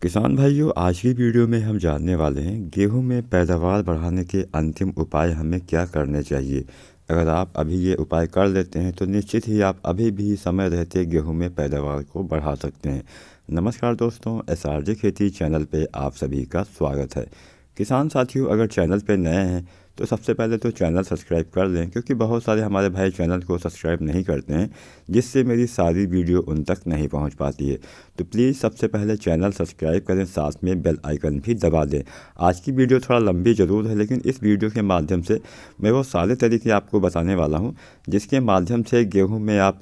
किसान भाइयों, आज की वीडियो में हम जानने वाले हैं गेहूं में पैदावार बढ़ाने के अंतिम उपाय हमें क्या करने चाहिए। अगर आप अभी ये उपाय कर लेते हैं तो निश्चित ही आप अभी भी समय रहते गेहूं में पैदावार को बढ़ा सकते हैं। नमस्कार दोस्तों, SRJ खेती चैनल पे आप सभी का स्वागत है। किसान साथियों, अगर चैनल पे नए हैं तो सबसे पहले तो चैनल सब्सक्राइब कर लें, क्योंकि बहुत सारे हमारे भाई चैनल को सब्सक्राइब नहीं करते हैं, जिससे मेरी सारी वीडियो उन तक नहीं पहुंच पाती है। तो प्लीज़ सबसे पहले चैनल सब्सक्राइब करें, साथ में बेल आइकन भी दबा दें। आज की वीडियो थोड़ा लंबी ज़रूर है, लेकिन इस वीडियो के माध्यम से मैं वो सारे तरीके आपको बताने वाला हूँ जिसके माध्यम से गेहूँ में आप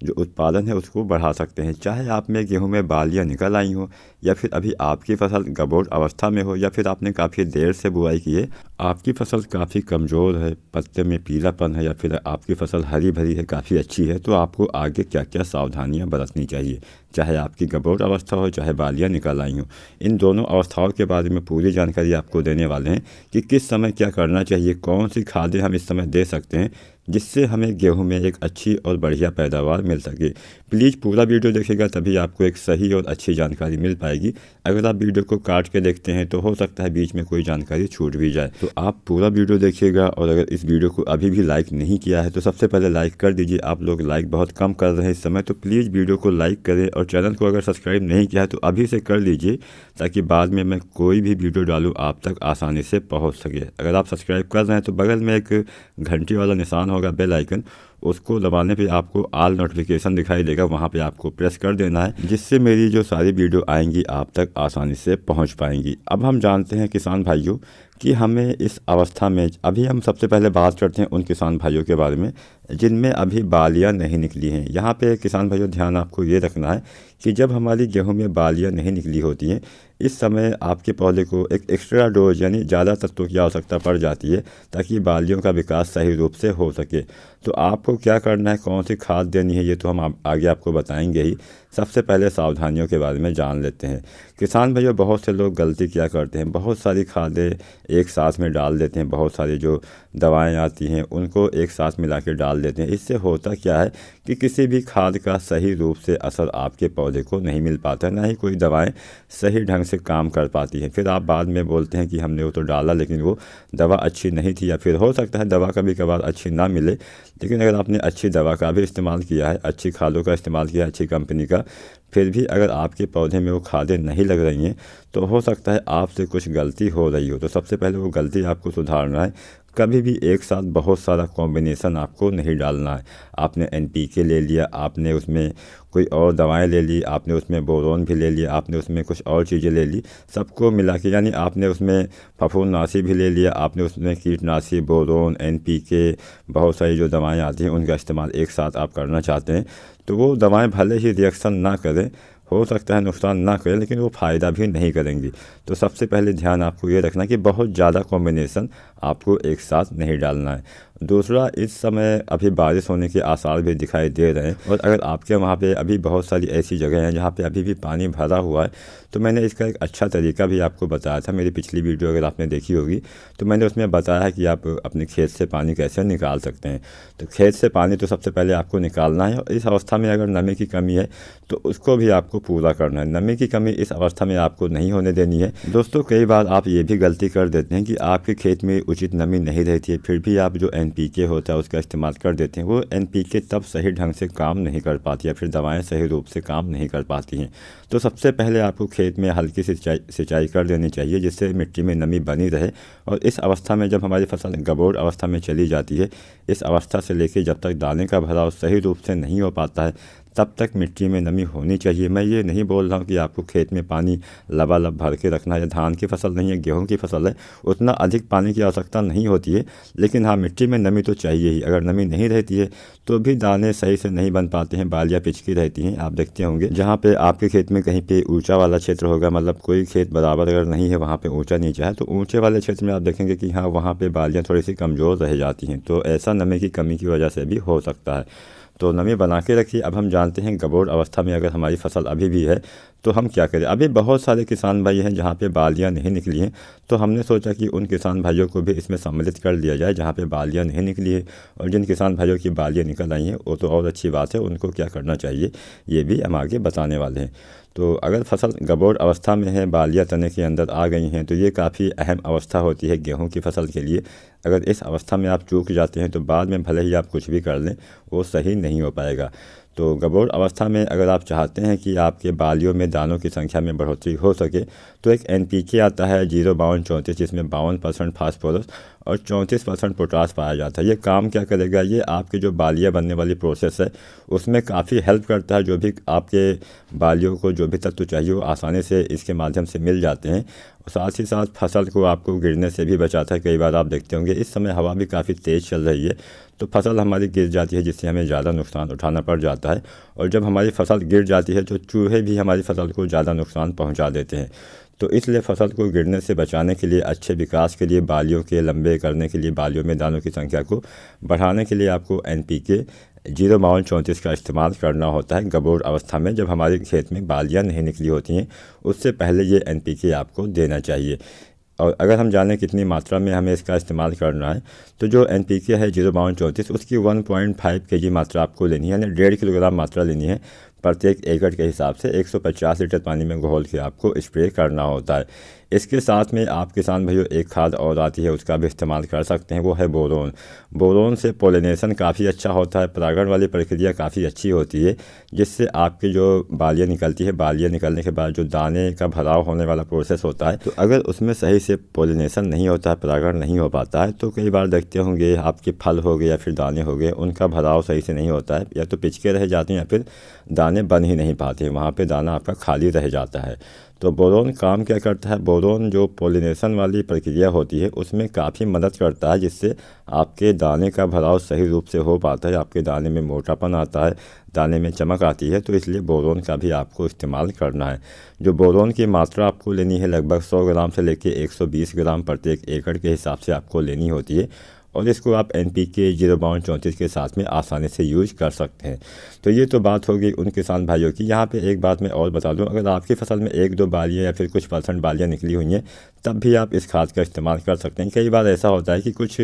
जो उत्पादन है उसको बढ़ा सकते हैं। चाहे आप में गेहूं में बालियां निकल आई हों, या फिर अभी आपकी फसल गबोट अवस्था में हो, या फिर आपने काफ़ी देर से बुआई की है, आपकी फसल काफ़ी कमज़ोर है, पत्ते में पीलापन है, या फिर आपकी फसल हरी भरी है, काफ़ी अच्छी है, तो आपको आगे क्या क्या सावधानियां बरतनी चाहिए। चाहे आपकी गबोट अवस्था हो, चाहे बालियां निकल आई हों, इन दोनों अवस्थाओं के बारे में पूरी जानकारी आपको देने वाले हैं कि किस समय क्या करना चाहिए, कौन सी खादें हम इस समय दे सकते हैं जिससे हमें गेहूं में एक अच्छी और बढ़िया पैदावार मिल सके। प्लीज़ पूरा वीडियो देखिएगा, तभी आपको एक सही और अच्छी जानकारी मिल पाएगी। अगर आप वीडियो को काट के देखते हैं तो हो सकता है बीच में कोई जानकारी छूट भी जाए, तो आप पूरा वीडियो देखिएगा। और अगर इस वीडियो को अभी भी लाइक नहीं किया है तो सबसे पहले लाइक कर दीजिए। आप लोग लाइक बहुत कम कर रहे हैं इस समय, तो प्लीज़ वीडियो को लाइक करें, और चैनल को अगर सब्सक्राइब नहीं किया है तो अभी से कर लीजिए, ताकि बाद में मैं कोई भी वीडियो डालूँ आप तक आसानी से पहुँच सके। अगर आप सब्सक्राइब कर रहे हैं तो बगल में एक घंटी वाला निशान होगा, बेल आइकन, उसको दबाने पे आपको ऑल नोटिफिकेशन दिखाई देगा, वहाँ पे आपको प्रेस कर देना है, जिससे मेरी जो सारी वीडियो आएंगी आप तक आसानी से पहुँच पाएंगी। अब हम जानते हैं किसान भाइयों कि हमें इस अवस्था में, अभी हम सबसे पहले बात करते हैं उन किसान भाइयों के बारे में जिनमें अभी बालियां नहीं निकली हैं। यहाँ पे किसान भाइयों ध्यान आपको ये रखना है कि जब हमारी गेहूं में बालियां नहीं निकली होती हैं, इस समय आपके पौधे को एक एक्स्ट्रा डोज यानी ज़्यादा तत्वों की आवश्यकता पड़ जाती है, ताकि बालियों का विकास सही रूप से हो सके। तो आपको क्या करना है, कौन सी खाद देनी है, ये तो हम आगे आपको बताएंगे ही। सबसे पहले सावधानियों के बारे में जान लेते हैं। किसान भाइयों, बहुत से लोग गलती क्या करते हैं, बहुत सारी खादें एक साथ में डाल देते हैं, बहुत सारी जो दवाएं आती हैं उनको एक साथ मिला के डाल देते हैं। इससे होता क्या है कि किसी भी खाद का सही रूप से असर आपके पौधे को नहीं मिल पाता, ना ही कोई दवाएं सही ढंग से काम कर पाती हैं। फिर आप बाद में बोलते हैं कि हमने वो तो डाला लेकिन वो दवा अच्छी नहीं थी, या फिर हो सकता है दवा कभी कभार अच्छी ना मिले, लेकिन अगर आपने अच्छी दवा का भी इस्तेमाल किया है, अच्छी खादों का इस्तेमाल किया है, अच्छी कंपनी का, फिर भी अगर आपके पौधे में वो खादें नहीं लग रही हैं तो हो सकता है आपसे कुछ गलती हो रही हो। तो सबसे पहले वो गलती आपको सुधारना है। कभी भी एक साथ बहुत सारा कॉम्बिनेशन आपको नहीं डालना है। आपने NPK ले लिया, आपने उसमें कोई और दवाएं ले ली, आपने उसमें बोरोन भी ले लिया, आपने उसमें कुछ और चीज़ें ले ली, सबको मिला के, यानी आपने उसमें फफूंदनाशी भी ले लिया, आपने उसमें कीटनाशी, बोरोन, NPK, बहुत सारी जो दवाएं आती हैं उनका इस्तेमाल एक साथ आप करना चाहते हैं, तो वो दवाएं भले ही रिएक्शन ना करें, हो सकता है नुकसान ना करें, लेकिन वो फ़ायदा भी नहीं करेंगी। तो सबसे पहले ध्यान आपको ये रखना कि बहुत ज़्यादा कॉम्बिनेशन आपको एक साथ नहीं डालना है। दूसरा, इस समय अभी बारिश होने के आसार भी दिखाई दे रहे हैं, और अगर आपके वहाँ पे अभी बहुत सारी ऐसी जगह हैं जहाँ पे अभी भी पानी भरा हुआ है, तो मैंने इसका एक अच्छा तरीका भी आपको बताया था। मेरी पिछली वीडियो अगर आपने देखी होगी तो मैंने उसमें बताया है कि आप अपने खेत से पानी कैसे निकाल सकते हैं। तो खेत से पानी तो सबसे पहले आपको निकालना है, और इस अवस्था में अगर नमी की कमी है तो उसको भी आपको पूरा करना है। नमी की कमी इस अवस्था में आपको नहीं होने देनी है। दोस्तों, कई बार आप ये भी गलती कर देते हैं कि आपके खेत में उचित नमी नहीं रहती है, फिर भी आप जो NPK होता है उसका इस्तेमाल कर देते हैं। वो NPK तब सही ढंग से काम नहीं कर पाती, या फिर दवाएं सही रूप से काम नहीं कर पाती हैं। तो सबसे पहले आपको खेत में हल्की सी सिंचाई कर देनी चाहिए, जिससे मिट्टी में नमी बनी रहे। और इस अवस्था में जब हमारी फसल गबोट अवस्था में चली जाती है, इस अवस्था से लेकर जब तक दाने का भराव सही रूप से नहीं हो पाता है, तब तक मिट्टी में नमी होनी चाहिए। मैं ये नहीं बोल रहा हूँ कि आपको खेत में पानी लबालब भर के रखना है। धान की फसल नहीं है, गेहूं की फसल है, उतना अधिक पानी की आवश्यकता नहीं होती है, लेकिन हाँ, मिट्टी में नमी तो चाहिए ही। अगर नमी नहीं रहती है तो भी दाने सही से नहीं बन पाते हैं, बालियाँ पिचकी रहती हैं। आप देखते होंगे जहाँ पे आपके खेत में कहीं पे ऊंचा वाला क्षेत्र होगा, मतलब कोई खेत बराबर अगर नहीं है, वहाँ पे ऊंचा नीचा है, तो ऊंचे वाले क्षेत्र में आप देखेंगे कि हाँ, वहाँ पे बालियाँ थोड़ी सी कमज़ोर रह जाती हैं। तो ऐसा नमी की कमी की वजह से भी हो सकता है। तो नमी बना के रखिए। अब हम जानते हैं गबोट अवस्था में अगर हमारी फसल अभी भी है तो हम क्या करें। अभी बहुत सारे किसान भाई हैं जहाँ पे बालियाँ नहीं निकली हैं, तो हमने सोचा कि उन किसान भाइयों को भी इसमें सम्मिलित कर लिया जाए जहाँ पे बालियाँ नहीं निकली है। और जिन किसान भाइयों की बालियाँ निकल आई हैं वो तो और अच्छी बात है, उनको क्या करना चाहिए ये भी हम आगे बताने वाले हैं। तो अगर फसल गबोर अवस्था में है, बालियाँ तने के अंदर आ गई हैं, तो ये काफ़ी अहम अवस्था होती है गेहूं की फसल के लिए। अगर इस अवस्था में आप चूक जाते हैं तो बाद में भले ही आप कुछ भी कर लें, वो सही नहीं हो पाएगा। तो गबोर अवस्था में अगर आप चाहते हैं कि आपके बालियों में दानों की संख्या में बढ़ोतरी हो सके, तो एक NPK आता है 05234, जिसमें 52% फास्फोरस और 34% पोटास पाया जाता है। ये काम क्या करेगा, ये आपकी जो बालियाँ बनने वाली प्रोसेस है उसमें काफ़ी हेल्प करता है। जो भी आपके बालियों को जो भी तत्व चाहिए वो आसानी से इसके माध्यम से मिल जाते हैं। साथ ही साथ फसल को आपको गिरने से भी बचाता है। कई बार आप देखते होंगे इस समय हवा भी काफ़ी तेज़ चल रही है, तो फसल हमारी गिर जाती है, जिससे हमें ज़्यादा नुकसान उठाना पड़ जाता है। और जब हमारी फसल गिर जाती है तो चूहे भी हमारी फसल को ज़्यादा नुकसान पहुंचा देते हैं। तो इसलिए फसल को गिरने से बचाने के लिए, अच्छे विकास के लिए, बालियों के लंबे करने के लिए, बालियों में दानों की संख्या को बढ़ाने के लिए आपको NPK 05234 का इस्तेमाल करना होता है गबोर अवस्था में, जब हमारे खेत में बालियाँ नहीं निकली होती हैं। उससे पहले ये NPK आपको देना चाहिए। और अगर हम जानें कितनी मात्रा में हमें इसका इस्तेमाल करना है, तो जो NPK है 05234 उसकी 1.5 kg मात्रा आपको लेनी है, यानी 1.5 किलोग्राम मात्रा लेनी है प्रत्येक एकड़ के हिसाब से। 150 लीटर पानी में घोल के आपको स्प्रे करना होता है। इसके साथ में आप किसान भाइयों एक खाद और आती है, उसका भी इस्तेमाल कर सकते हैं, वो है बोरोन। बोरोन से पोलिनेशन काफ़ी अच्छा होता है, परागण वाली प्रक्रिया काफ़ी अच्छी होती है, जिससे आपकी जो बालियाँ निकलती है, बालियाँ निकलने के बाद जो दाने का भराव होने वाला प्रोसेस होता है, तो अगर उसमें सही से पोलिनेशन नहीं होता है, परागण नहीं हो पाता है, तो कई बार देखते होंगे आपके फल हो गए या फिर दाने हो गए, उनका भराव सही से नहीं होता है, या तो पिचके रह जाते हैं या फिर दाने बन ही नहीं पाते, वहाँ पे दाना आपका खाली रह जाता है। तो बोरोन काम क्या करता है, बोरोन जो पोलिनेशन वाली प्रक्रिया होती है उसमें काफ़ी मदद करता है, जिससे आपके दाने का भराव सही रूप से हो पाता है, आपके दाने में मोटापन आता है, दाने में चमक आती है। तो इसलिए बोरोन का भी आपको इस्तेमाल करना है। जो बोरोन की मात्रा आपको लेनी है लगभग 100 ग्राम से लेकर 120 ग्राम प्रत्येक एकड़ के हिसाब से आपको लेनी होती है, और इसको आप NPK 05234 के साथ में आसानी से यूज कर सकते हैं। तो ये तो बात होगी उन किसान भाइयों की। यहाँ पे एक बात मैं और बता दूँ, अगर आपकी फसल में 1-2 बालियाँ या फिर कुछ % बालियाँ निकली हुई हैं, तब भी आप इस खाद का इस्तेमाल कर सकते हैं। कई बार ऐसा होता है कि कुछ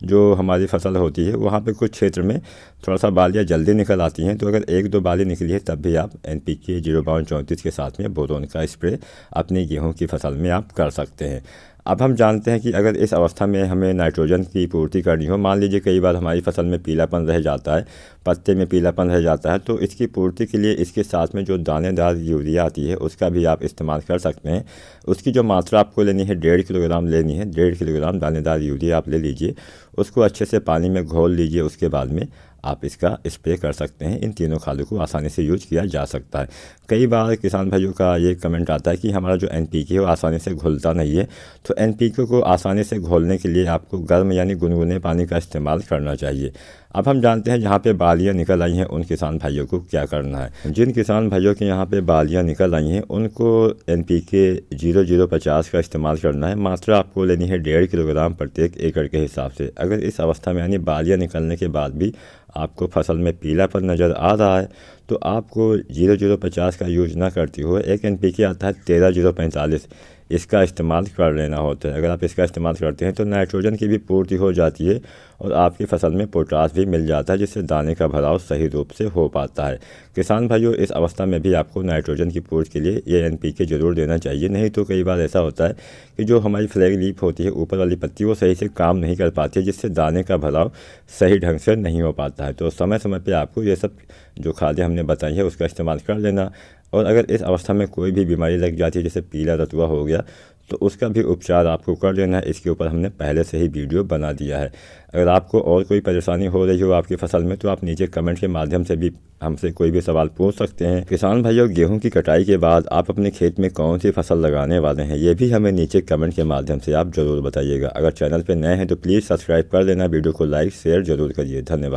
जो हमारी फसल होती है वहाँ पर कुछ क्षेत्र में थोड़ा सा बालियाँ जल्दी निकल आती हैं, तो अगर 1-2 बाली निकली है तब भी आप NPK 05234 के साथ में बोरोन का स्प्रे अपनी गेहूँ की फसल में आप कर सकते हैं। अब हम जानते हैं कि अगर इस अवस्था में हमें नाइट्रोजन की पूर्ति करनी हो, मान लीजिए कई बार हमारी फसल में पीलापन रह जाता है, पत्ते में पीलापन रह जाता है, तो इसकी पूर्ति के लिए इसके साथ में जो दानेदार यूरिया आती है उसका भी आप इस्तेमाल कर सकते हैं। उसकी जो मात्रा आपको लेनी है 1.5 किलोग्राम लेनी है, 1.5 किलोग्राम दानेदार यूरिया आप ले लीजिए, उसको अच्छे से पानी में घोल लीजिए, उसके बाद में आप इसका स्प्रे कर सकते हैं। इन तीनों खादों को आसानी से यूज किया जा सकता है। कई बार किसान भाइयों का ये कमेंट आता है कि हमारा जो NPK है वो आसानी से घुलता नहीं है, तो NPK को आसानी से घोलने के लिए आपको गर्म यानी गुनगुने पानी का इस्तेमाल करना चाहिए। अब हम जानते हैं जहाँ पे बालियाँ निकल आई हैं उन किसान भाइयों को क्या करना है। जिन किसान भाइयों के यहाँ पे बालियाँ निकल आई हैं उनको NPK 0050 का इस्तेमाल करना है। मात्रा आपको लेनी है 1.5 किलोग्राम प्रत्येक एकड़ के हिसाब से। अगर इस अवस्था में यानी बालियाँ निकलने के बाद भी आपको फसल में पीलापन नज़र आ रहा है, तो आपको 0050 का यूज ना करती हुए एक NPK आता है 13045, इसका इस्तेमाल कर लेना होता है। अगर आप इसका इस्तेमाल करते हैं तो नाइट्रोजन की भी पूर्ति हो जाती है और आपकी फसल में पोटास भी मिल जाता है, जिससे दाने का भराव सही रूप से हो पाता है। किसान भाइयों, इस अवस्था में भी आपको नाइट्रोजन की पूर्ति के लिए ये NPK ज़रूर देना चाहिए, नहीं तो कई बार ऐसा होता है कि जो हमारी फ्लैग लीफ होती है, ऊपर वाली पत्ती, वो सही से काम नहीं कर पाती है, जिससे दाने का भराव सही ढंग से नहीं हो पाता है। तो समय समय पर आपको ये सब जो खादें हमने बताई है उसका इस्तेमाल कर लेना। और अगर इस अवस्था में कोई भी बीमारी लग जाती है, जैसे पीला रतुआ हो गया, तो उसका भी उपचार आपको कर लेना है। इसके ऊपर हमने पहले से ही वीडियो बना दिया है। अगर आपको और कोई परेशानी हो रही हो आपकी फसल में, तो आप नीचे कमेंट के माध्यम से भी हमसे कोई भी सवाल पूछ सकते हैं। किसान भाइयों, गेहूं की कटाई के बाद आप अपने खेत में कौन सी फसल लगाने वाले हैं, ये भी हमें नीचे कमेंट के माध्यम से आप ज़रूर बताइएगा। अगर चैनल पर नए हैं तो प्लीज़ सब्सक्राइब कर लेना, वीडियो को लाइक शेयर ज़रूर करिए। धन्यवाद।